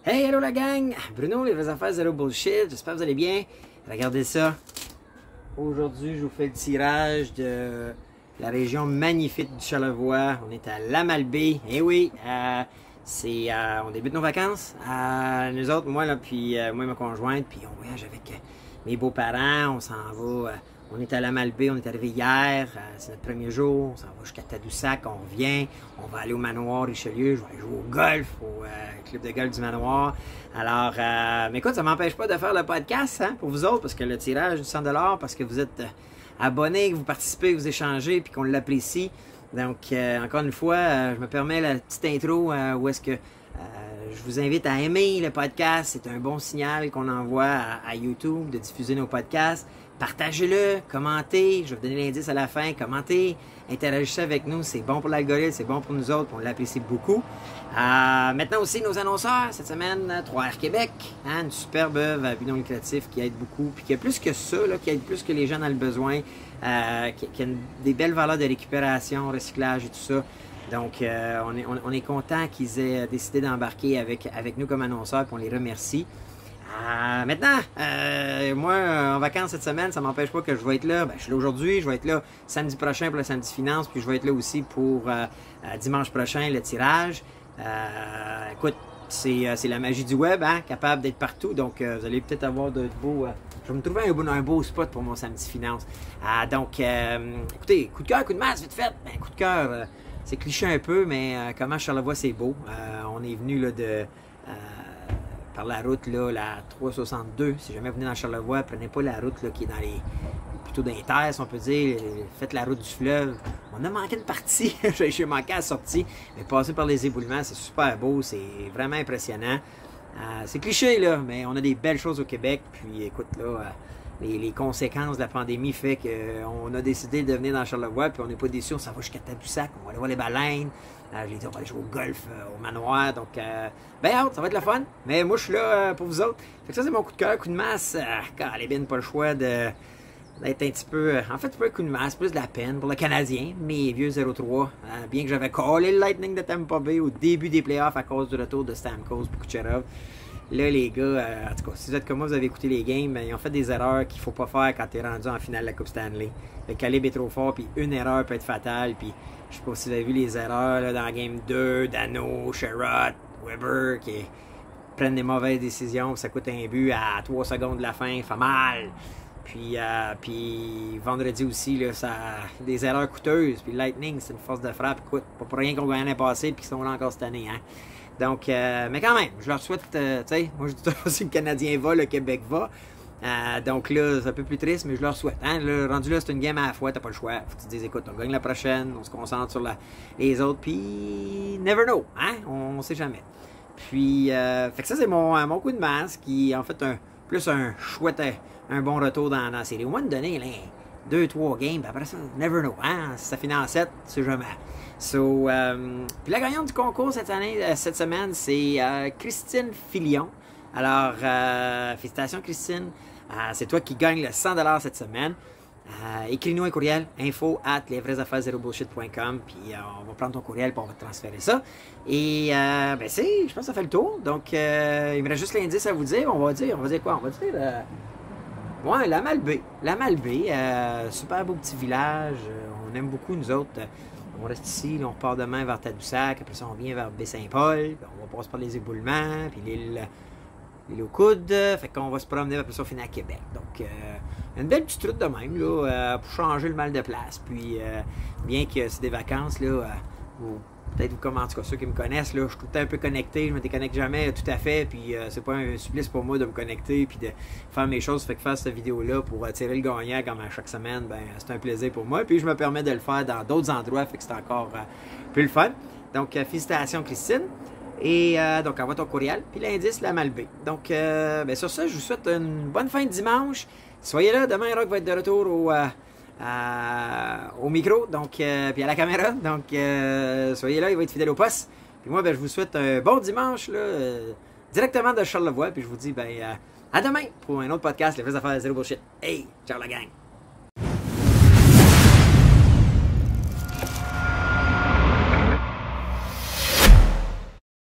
Hey, hello la gang! Bruno, les vraies affaires zéro bullshit. J'espère que vous allez bien. Regardez ça. Aujourd'hui, je vous fais le tirage de la région magnifique du Charlevoix. On est à Lamalbaie. Eh oui, on débute nos vacances. Nous autres, moi, là, puis moi et ma conjointe, puis on voyage avec mes beaux-parents. On s'en va. On est à Lamalbaie, on est arrivé hier. C'est notre premier jour. On s'en va jusqu'à Tadoussac. On revient. On va aller au manoir Richelieu. Je vais aller jouer au golf, au club de golf du manoir. Alors, mais écoute, ça m'empêche pas de faire le podcast hein, pour vous autres, parce que le tirage du 100$, parce que vous êtes abonnés, que vous participez, que vous échangez, puis qu'on l'apprécie. Donc, encore une fois, je me permets la petite intro où est-ce que je vous invite à aimer le podcast. C'est un bon signal qu'on envoie à YouTube de diffuser nos podcasts. Partagez-le, commentez, je vais vous donner l'indice à la fin, commentez, interagissez avec nous, c'est bon pour l'algorithme, c'est bon pour nous autres, on l'apprécie beaucoup. Maintenant aussi, nos annonceurs, cette semaine, 3R Québec, hein, une superbe œuvre à but non lucratif qui aide beaucoup, puis qui a plus que ça, là, qui aide plus que les gens dans le besoin, qui a des belles valeurs de récupération, recyclage et tout ça. Donc, on est content qu'ils aient décidé d'embarquer avec nous comme annonceurs, puis on les remercie. Maintenant, moi, en vacances cette semaine, ça m'empêche pas que je vais être là. Ben, je suis là aujourd'hui, je vais être là samedi prochain pour le Samedi Finance, puis je vais être là aussi pour dimanche prochain, le tirage. Écoute, c'est la magie du web, hein, capable d'être partout, donc vous allez peut-être avoir de beaux... je vais me trouver un beau spot pour mon Samedi Finance. Donc, écoutez, coup de cœur, coup de masse, vite fait. Ben, coup de cœur, c'est cliché un peu, mais comment Charlevoix, c'est beau. On est venu là par la route, là, la 362. Si jamais vous venez dans Charlevoix, prenez pas la route là, qui est dans plutôt dans les terres, si on peut dire. Faites la route du fleuve. On a manqué une partie. J'ai manqué à la sortie. Mais passer par les éboulements, c'est super beau. C'est vraiment impressionnant. C'est cliché, là, mais on a des belles choses au Québec. Puis écoute, là, les conséquences de la pandémie fait qu'on a décidé de venir dans Charlevoix. Puis on n'est pas déçus. On s'en va jusqu'à Tadoussac. On va aller voir les baleines. J'ai dit, on va aller jouer au golf, au manoir. Donc, ben, ça va être le fun. Mais moi, je suis là pour vous autres. Fait que ça, c'est mon coup de cœur, coup de masse. Quand les bien pas le choix d'être un petit peu. En fait, pas un coup de masse, plus de la peine pour le Canadien, mes vieux 0-3. Bien que j'avais collé le Lightning de Tampa Bay au début des playoffs à cause du retour de Stamkos et Kucherov. Là, les gars, en tout cas, si vous êtes comme moi, vous avez écouté les games, ben, ils ont fait des erreurs qu'il faut pas faire quand tu es rendu en finale de la Coupe Stanley. Le calibre est trop fort, puis une erreur peut être fatale. Puis, je sais pas si vous avez vu les erreurs là, dans la game 2, Dano, Sherrod, Weber, qui prennent des mauvaises décisions, ça coûte un but à 3 secondes de la fin, fait mal. Puis vendredi aussi, là, ça des erreurs coûteuses. Puis Lightning, c'est une force de frappe, écoute, pas pour rien qu'on gagne l'année passée, puis qu'ils sont là encore cette année, hein. Donc, mais quand même, je leur souhaite, tu sais, moi je dis toujours si le Canadien va, le Québec va. Donc là, c'est un peu plus triste, mais je leur souhaite. Hein? Là, rendu là, c'est une game à la fois, t'as pas le choix. Faut que tu te dises, écoute, on gagne la prochaine, on se concentre sur les autres, puis never know, hein? On sait jamais. Puis, fait que ça, c'est mon coup de masse, qui est en fait plus un chouette, un bon retour dans la série. Au moins de donner, là, 2-3 games, puis après ça, never know, hein? Si ça finit en 7, c'est jamais. So, puis la gagnante du concours cette semaine, c'est Christine Filion. Alors, félicitations Christine. C'est toi qui gagnes le 100$ cette semaine. Écris-nous un courriel, info@lesvraiesaffaires0bullshit.com, puis on va prendre ton courriel pour on va te transférer ça. Et ben je pense que ça fait le tour. Donc, il me reste juste l'indice à vous dire. On va dire quoi? On va dire ouais, Lamalbaie. Lamalbaie, super beau petit village. On aime beaucoup, nous autres. On reste ici, là, on repart demain vers Tadoussac, après ça on vient vers Baie-Saint-Paul, on va passer par les éboulements, puis l'île aux Coudes, fait qu'on va se promener, après ça on finit à Québec. Donc, une belle petite route de même, là, pour changer le mal de place, puis bien que c'est des vacances, là, peut-être vous comment, en tout cas, ceux qui me connaissent, là, je suis tout le temps un peu connecté, je me déconnecte jamais tout à fait, puis c'est pas un supplice pour moi de me connecter, puis de faire mes choses, fait que faire cette vidéo-là pour tirer le gagnant comme à chaque semaine, ben c'est un plaisir pour moi, puis je me permets de le faire dans d'autres endroits, fait que c'est encore plus le fun. Donc, félicitations Christine, et donc envoie ton courriel, puis l'indice Lamalbaie. Donc, ben, sur ça, je vous souhaite une bonne fin de dimanche, soyez là, demain Rock va être de retour au micro, donc, puis à la caméra. Donc, soyez là, il va être fidèle au poste. Puis moi, ben, je vous souhaite un bon dimanche, là, directement de Charlevoix. Puis je vous dis, ben, à demain pour un autre podcast, Les vraies affaires zéro bullshit. Hey, ciao la gang!